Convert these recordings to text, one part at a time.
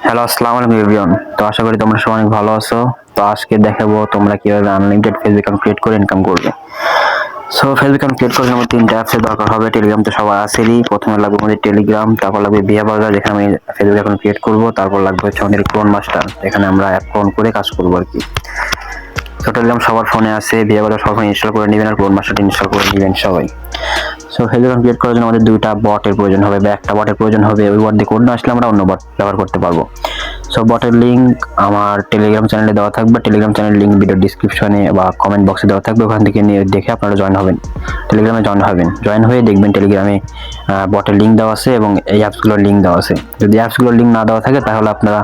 Hello, আসসালামু আলাইকুম everyone. তো আশা করি তোমরা সবাই অনেক ভালো আছো। তো আজকে দেখাবো তোমরা কিভাবে আনলিমিটেড ফেসবুক অ্যাকাউন্ট ক্রিয়েট করে ইনকাম করবে। সো ফেসবুক অ্যাকাউন্ট ক্রিয়েট করার জন্য তিনটা অ্যাপসের দরকার হবে। টেলিগ্রাম তো সবার আছেই। প্রথমে লাগবে আমাদের টেলিগ্রাম, তারপর লাগবে বিয়া বাজার যেখানে আমি ফেসবুক অ্যাকাউন্ট ক্রিয়েট করব, তারপর লাগবে হচ্ছে আমাদের ক্লোন মাস্টার যেখানে আমরা অ্যাপ ক্লোন করে কাজ করবো আর কি। তো টেলিগ্রাম সবার ফোনে আছে, বিয়া বাজার সবার ফোনে ইনস্টল করে নেবেন আর ক্লোন মাস্টারটা ইনস্টল করে নেবেন সবাই। সো ফেসবুক অ্যাকাউন্ট ক্রিয়েট করার জন্য আমাদের দুইটা বটের প্রয়োজন হবে বা একটা বটের প্রয়োজন হবে। ওই বট দিয়ে কোড না আসলে আমরা অন্য বট ব্যবহার করতে পারবো। সো বটের লিঙ্ক আমার টেলিগ্রাম চ্যানেলে দেওয়া থাকবে। টেলিগ্রাম চ্যানেল লিঙ্ক ভিডিও ডিসক্রিপশনে বা কমেন্ট বক্সে দেওয়া থাকবে। ওখান থেকে নিয়ে দেখে আপনারা জয়েন হবেন, টেলিগ্রামে জয়েন হয়ে দেখবেন টেলিগ্রামে বটের লিঙ্ক দেওয়া আছে এবং এই অ্যাপসগুলোর লিঙ্ক দেওয়া আছে। যদি অ্যাপসগুলোর লিঙ্ক না দেওয়া থাকে তাহলে আপনারা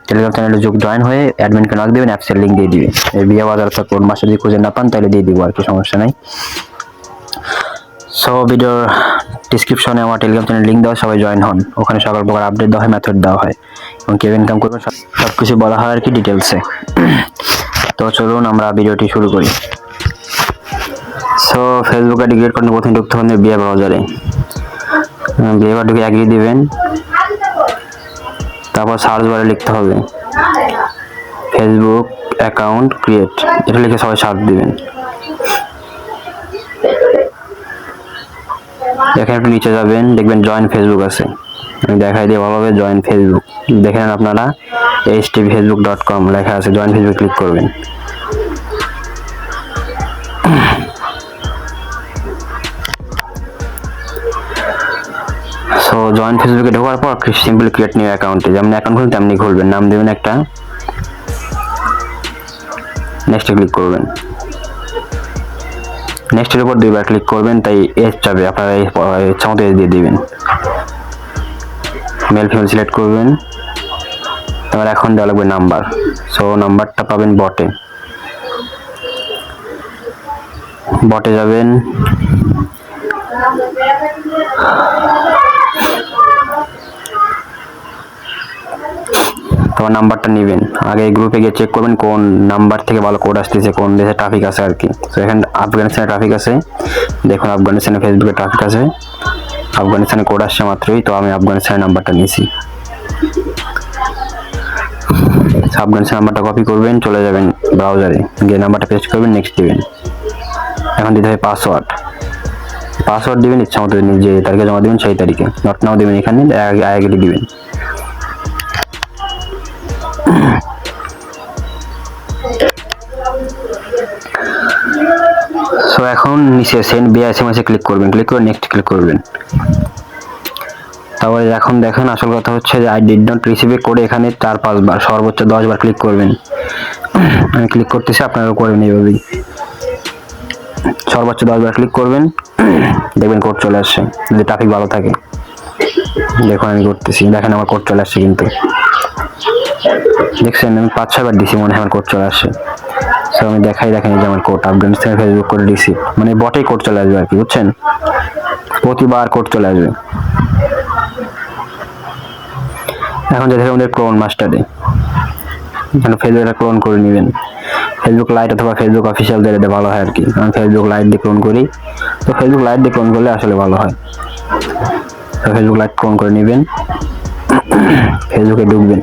টেলিগ্রাম চ্যানেলে জয়েন হয়ে অ্যাডমিনকে নক দেবেন, অ্যাপসের লিঙ্ক দিয়ে দিবে। এই বিয়া বাজার কোড মাসে যদি খুঁজে না পান তাহলে দিয়ে দিব আর কি, সমস্যা নাই। সো ভিডিওর ডিসক্রিপশনে আমার টেলিগ্রাম চ্যানেল লিঙ্ক দেওয়া, সবাই জয়েন হন। ওখানে সকল প্রকার আপডেট দেওয়া হয়, মেথড দেওয়া হয় এবং কেউ ইনকাম করবেন সব কিছু বলা হয় আর কি ডিটেলসে। তো চলুন আমরা ভিডিওটি শুরু করি। সো ফেসবুক আইডি ক্রিয়েট করতে প্রথমে ঢুকতে হবে বিয়া ব্রাউজারে। বিয়া ব্রাউজারে ঢুকে এগ্রি দিবেন, তারপর সার্চ বারে লিখতে হবে ফেসবুক অ্যাকাউন্ট ক্রিয়েট, এটা লিখে সবাই সার্চ দিবেন। এখানে একটু নিচে যাবেন, দেখবেন জয়েন ফেসবুক আছে, আমি দেখাই দিয়ে ভালোভাবে। জয়েন ফেসবুক দেখেন আপনারা, htvfacebook.com লেখা আছে, জয়েন ফেসবুক ক্লিক করবেন। সো জয়েন ফেসবুকে ঢোকার পর সিম্পল ক্রিয়েট নিউ অ্যাকাউন্টে যেমন অ্যাকাউন্ট খুলবেন তেমনি খুলবেন, নাম দেবেন একটা, নেক্সটে ক্লিক করবেন। নেক্সটের উপর দুইবার ক্লিক করবেন, তাই এজ যাবে, আপনারা ইচ্ছা মতো এজ দিয়ে দিবেন। মেল ফিমেল সিলেক্ট করবেন, তারপর এখন দেওয়া লাগবে নাম্বার। সো নাম্বারটা পাবেন বটে যাবেন, তোমার নাম্বারটা নেবেন। আগে গ্রুপে গিয়ে চেক করবেন কোন নাম্বার থেকে ভালো কোড আসতেছে, কোন দেশে ট্রাফিক আছে আর কি। তো এখানে আফগানিস্তানে ট্রাফিক আছে, দেখুন আফগানিস্তানে ফেসবুকে ট্রাফিক আছে, আফগানিস্তানে কোড আসছে মাত্রই, তো আমি আফগানিস্তানের নাম্বারটা নিয়েছি। আফগানিস্তান নাম্বারটা কপি করবেন, চলে যাবেন ব্রাউজারে, গিয়ে নাম্বারটা পেস্ট করবেন, নেক্সট দিবেন। এখন দিতে হবে পাসওয়ার্ড দিবেন ইচ্ছা মতো, যে তারিখে জমা দিবেন সেই তারিখে, নট নাও দিবেন, এখানে আগে দিবেন। সো এখন নিচে সেন্ড বিয়া এসএমএস ক্লিক করবেন, ক্লিক করে নেক্সট ক্লিক করবেন। তারপরে এখন দেখেন আসল কথা হচ্ছে যে I did not receive a কোডে এখানে 4-5 বার, সর্বোচ্চ 10 বার ক্লিক করবেন। আমি ক্লিক করতেছি, আপনারাও করবেন এইভাবেই, সর্বোচ্চ 10 বার ক্লিক করবেন, দেখবেন কোড চলে আসছে যদি ট্রাফিক ভালো থাকে। দেখুন আমি করতেছি, দেখেন আমার কোড চলে আসছে, কিন্তু দেখছেন আমি 5-6 বার দিছি, মনে হয় আমার কোড চলে আসছে। সো আমি দেখেন যে আমার কোড আফগানিস্তানের ফেসবুক করে দিছি, মানে বটেই কোড চলে আসবে আর কি, বুঝছেন, প্রতিবার কোড চলে আসবে। এখন যেতে হবে আমাদের ক্লোন মাস্টারে, এখানে ফেসবুকটা ক্লোন করে নেবেন। ফেসবুক লাইট অথবা ফেসবুক অফিসিয়াল দিলে ভালো হয় আর কি, আমি ফেসবুক লাইট দিয়ে ক্লোন করি। তো ফেসবুক লাইট দিয়ে ক্লোন করলে আসলে ভালো হয়। তো ফেসবুক লাইট ক্লোন করে নেবেন, ফেসবুকে ঢুকবেন,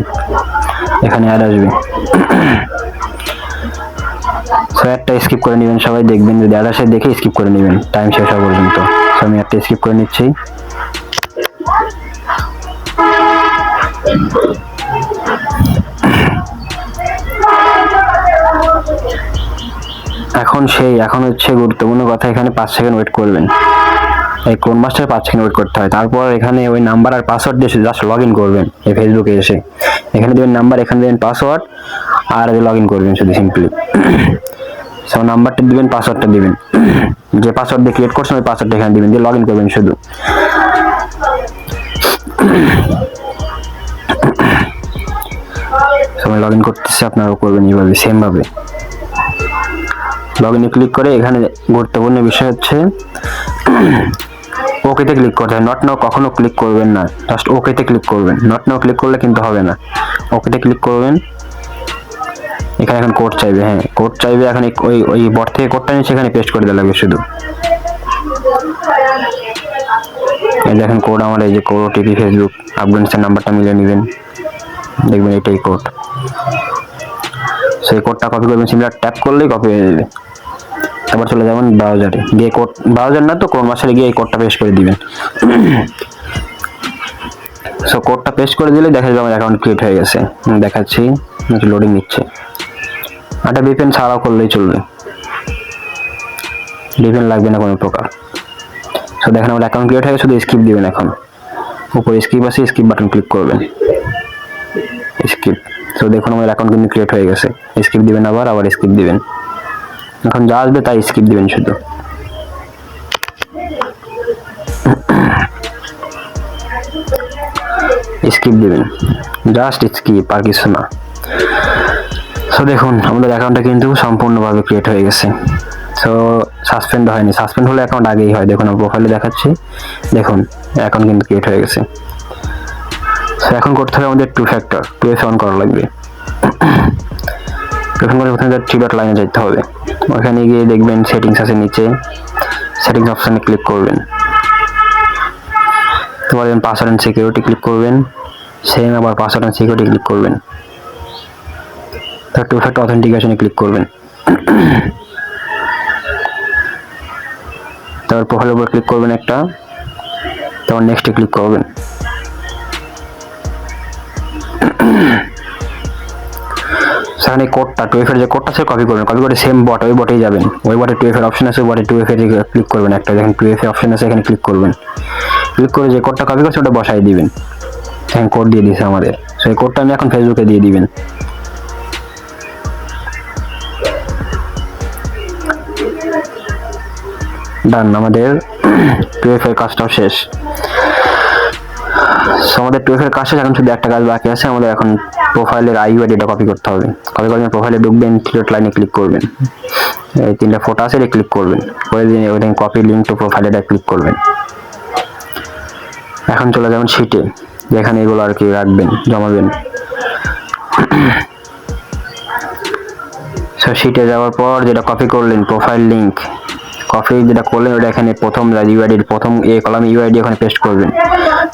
এখানে অ্যাড আসবে। সো একটা স্কিপ করে নেবেন সবাই, দেখবেন যদি অ্যাড আসে দেখে স্কিপ করে নেবেন টাইম শেষ হওয়া পর্যন্ত। সো আমি একটা স্কিপ করে নিচ্ছি। এখন হচ্ছে গুরুত্বপূর্ণ কথা, এখানে 5 সেকেন্ড ওয়েট করবেন। এই ক্লোন মাস্টারে 5 সেকেন্ড ওয়েট করতে হয়। তারপর এখানে ওই নাম্বার আর পাসওয়ার্ড দিয়ে জাস্ট লগ ইন করবেন এই ফেসবুকে এসে, এখানে দেবেন নাম্বার, এখানে দেবেন পাসওয়ার্ড, আর লগ ইন করবেন শুধু সিম্পলি। সো নাম্বারটা দিবেন, পাসওয়ার্ডটা দিবেন, যে পাসওয়ার্ড দিয়ে ক্রিয়েট করছেন ওই পাসওয়ার্ডটা এখানে দিবেন, দিয়ে লগ ইন করবেন শুধু। সবাই লগ ইন করতেছে, আপনারাও করবেন এইভাবে সেম ভাবে। লগ ইনে ক্লিক করে এখানে গুরুত্বপূর্ণ বিষয় হচ্ছে ওকেতে ক্লিক করতে হয়, নট নাও কখনো ক্লিক করবেন না, জাস্ট ওকেতে ক্লিক করবেন। নট নাও ক্লিক করলে কিন্তু হবে না, ওকেতে ক্লিক করবেন। এখানে এখন কোড চাইবে, হ্যাঁ কোড চাইবে, এখন ওই বট থেকে কোডটা নিয়ে সেখানে পেস্ট করে দেওয়া লাগবে শুধু। এই দেখেন কোড আমার, এই যে কোড ওটিপি ফেসবুক আফগানিস্তান নাম্বারটা মিলিয়ে নেবেন। দেখবেন এটাই কোড। সেই কোডটা কপি করবেন, সিমিলার ট্যাপ করলেই কপি হয়ে যাবে। তারপর চলে যাবেন ব্রাউজারে, গিয়ে কোড, ব্রাউজার না তো ক্রোম ব্রাউজারে গিয়ে এই কোডটা পেস্ট করে দিবেন। সো কোডটা পেস্ট করে দিলে দেখা যাবে আমার অ্যাকাউন্ট ক্রিয়েট হয়ে গেছে। দেখাচ্ছি, লোডিং নিচ্ছে। এটা VPN ছাড়াও করলেই চলবে, VPN লাগবে না কোনো প্রকার। সো দেখেন আমার অ্যাকাউন্ট ক্রিয়েট হয়ে গেছে, শুধু স্কিপ দিবেন। এখন উপরে স্কিপ আছে, স্কিপ বাটন ক্লিক করবেন, স্কিপ। সো দেখুন আমার অ্যাকাউন্ট কিন্তু ক্রিয়েট হয়ে গেছে। স্কিপ দিবেন, আবার স্কিপ দিবেন। এখন যা আসবে তাই স্কিপ দিবেন শুধু। স্কিপ দিবেন, জাস্ট স্কিপ, আর কিছু না। সো দেখুন আমাদের অ্যাকাউন্টটা কিন্তু সম্পূর্ণভাবে ক্রিয়েট হয়ে গেছে। সো সাসপেন্ড হয়নি, সাসপেন্ড হলে অ্যাকাউন্ট আগেই হয়। দেখুন আমি প্রোফাইলে দেখাচ্ছি, দেখুন অ্যাকাউন্ট কিন্তু ক্রিয়েট হয়ে গেছে। সো এখন করতে হবে আমাদের 2 ফ্যাক্টর, 2FA অন করা লাগবে। এখন করে প্রথমে 3 ডট লাইনে যেতে হবে, ওখানে গিয়ে দেখবেন সেটিংস আছে, নিচে সেটিংস অপশনে ক্লিক করবেন। তারপর পাসওয়ার্ড এন্ড সিকিউরিটি ক্লিক করবেন, সেম আবার পাসওয়ার্ড এন্ড সিকিউরিটি ক্লিক করবেন। তারপর 2 ফ্যাক্টর অথেন্টিকেশনে ক্লিক করবেন। তারপর প্রোফাইলের উপর ক্লিক করবেন একটা, তারপর নেক্সটে ক্লিক করবেন। সেখানে কোডটা 2FA এর যে কোডটা আছে কপি করবেন, কপি করে সেম বট, ওই বটেই যাবেন। ওই বটে 2FA এর অপশন আছে, ওই বটে 2FA এর ক্লিক করবেন একটা, দেখেন 2FA অপশন আছে, এখানে ক্লিক করবেন। ক্লিক করে যে কোডটা কপি করছে ওটা বসাই দিবেন। এখন কোড দিয়ে দিয়েছে আমাদের, সেই কোডটা আমি এখন ফেসবুকে দিয়ে দিবেন। ডান, আমাদের 2FA এর কাজটাও শেষ। সো আমাদের 2FA এর কাজ শেষ, এখন শুধু একটা কাজ বাকি আছে। আমাদের এখন প্রোফাইলের IUID-টা কপি করতে হবে। কপি করে প্রোফাইলে ঢুকবেন, 3 ডট লাইনে ক্লিক করবেন, এই 3টা ফটো আছে, এটা ক্লিক করবেন, করে দিয়ে ওইখানে কপি লিংক টু প্রোফাইল, এটা ক্লিক করবেন। এখন চলে যাবেন শিটে, যেখানে এগুলো আর কি রাখবেন, জমাবেন। সো শিটে যাওয়ার পর যেটা কপি করলেন প্রোফাইল লিংক, কপি যেটা করলেন ওটা এখানে প্রথম UID প্রথম কলামে UID ওখানে পেস্ট করবেন।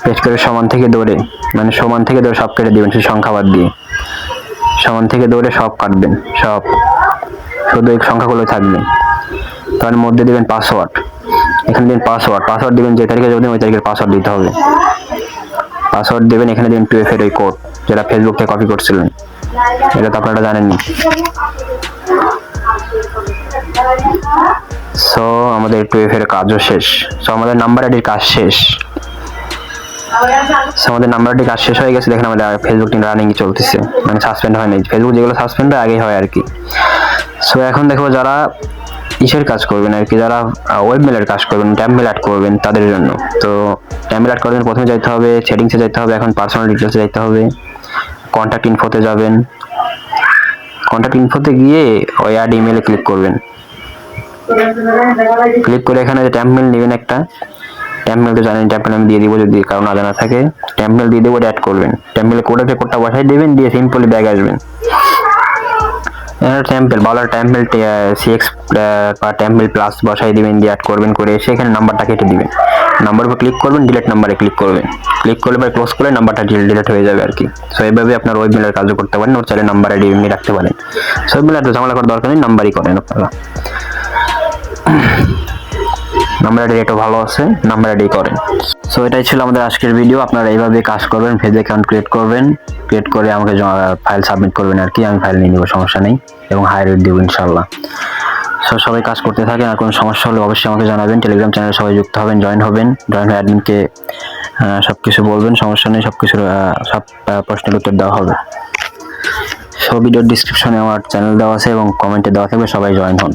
পেস্ট করে সমান থেকে দৌড়ে, মানে সমান থেকে দৌড়ে সব কেটে দিবেন, সেই সংখ্যা বাদ দিয়ে সমান থেকে দৌড়ে সব কাটবেন, সব শুধু এই সংখ্যাগুলো থাকবে। তার মধ্যে দিবেন পাসওয়ার্ড, এখানে দিবেন পাসওয়ার্ড দিবেন যে তারিখে যাবেন ওই তারিখের পাসওয়ার্ড দিতে হবে। পাসওয়ার্ড দিবেন, এখানে দিবেন 2FA এর ওই কোড যেটা ফেসবুক থেকে কপি করছিলেন, এটা তো আপনারা জানেননি। সো আমাদের 2FA এর কাজও শেষ। সো আমাদের নাম্বার আইডির কাজ শেষ। আমাদের নাম্বার আইডির কাজ শেষ হয়ে গেছে। দেখেন আমাদের ফেসবুক রানিং চলতেছে, মানে সাসপেন্ড হয় নাই। ফেসবুক যেগুলো সাসপেন্ড হয় আগে হয় আর কি। সো এখন দেখো যারা ইসের কাজ করবেন আর কি, যারা ওয়েব মেলের কাজ করবেন, ট্যাব মেল অ্যাড করবেন তাদের জন্য। তো ট্যাব মেল অ্যাড করার জন্য প্রথমে যাইতে হবে সেটিংসে যাইতে হবে, এখন পার্সোনাল ডিটেলসে যাইতে হবে, কন্ট্যাক্ট ইনফোতে যাবেন। কন্ট্যাক্ট ইনফোতে গিয়ে ওই অ্যাড ইমেলে ক্লিক করবেন। ক্লিক করে এখানে ট্যাব মেল নেবেন একটা, ট্যাব মেল তো জানেন, ট্যাব মেল আমি দিয়ে দিব যদি কারো না জানা থাকে। ট্যাব মেল দিয়ে দেবো, অ্যাড করবেন। ট্যাব মেলে কোডটা বসাই দেবেন, দিয়ে সিম্পলি ব্যাগ আসবেন। টেম্পল বলার টেম্পল CX বা টেম্পল প্লাস বসাই দিবেন, দিয়ে অ্যাড করবেন। করে এসে এখানে নাম্বারটা কেটে দিবেন, নাম্বার উপর ক্লিক করবেন, ডিলিট নাম্বারে ক্লিক করবেন। ক্লিক করলে বা ক্লোজ করে নাম্বারটা ডিলিট হয়ে যাবে আর কি। সো এইভাবে আপনার ওয়েব মেলের কাজও করতে পারেন, ওর চাইলে নাম্বার আইডি এমনি রাখতে পারেন। সো ওয়েব মেলের ঝামেলা করার দরকার নেই, নাম্বারই করেন আপনারা। নাম্বার আইডি রেটও ভালো আছে, নাম্বার আইডি করেন। সো এটাই ছিল আমাদের আজকের ভিডিও। আপনারা এইভাবে কাজ করবেন, ফেসবুক অ্যাকাউন্ট ক্রিয়েট করবেন, ক্রিয়েট করে আমাকে ফাইল সাবমিট করবেন আর কি। আমি ফাইল নিয়ে নিব, সমস্যা নেই, এবং হাই রেট দেবো ইনশাল্লাহ। সো সবাই কাজ করতে থাকেন, আর কোনো সমস্যা হলে অবশ্যই আমাকে জানাবেন। টেলিগ্রাম চ্যানেলে সবাই যুক্ত হবেন, জয়েন হয়ে অ্যাডমিনকে সব কিছু বলবেন, সমস্যা নেই, সব কিছুর সব প্রশ্নের উত্তর দেওয়া হবে। সো ভিডিওর ডিসক্রিপশনে আমার চ্যানেল দেওয়া আছে এবং কমেন্টে দেওয়া থাকবে, সবাই জয়েন হন।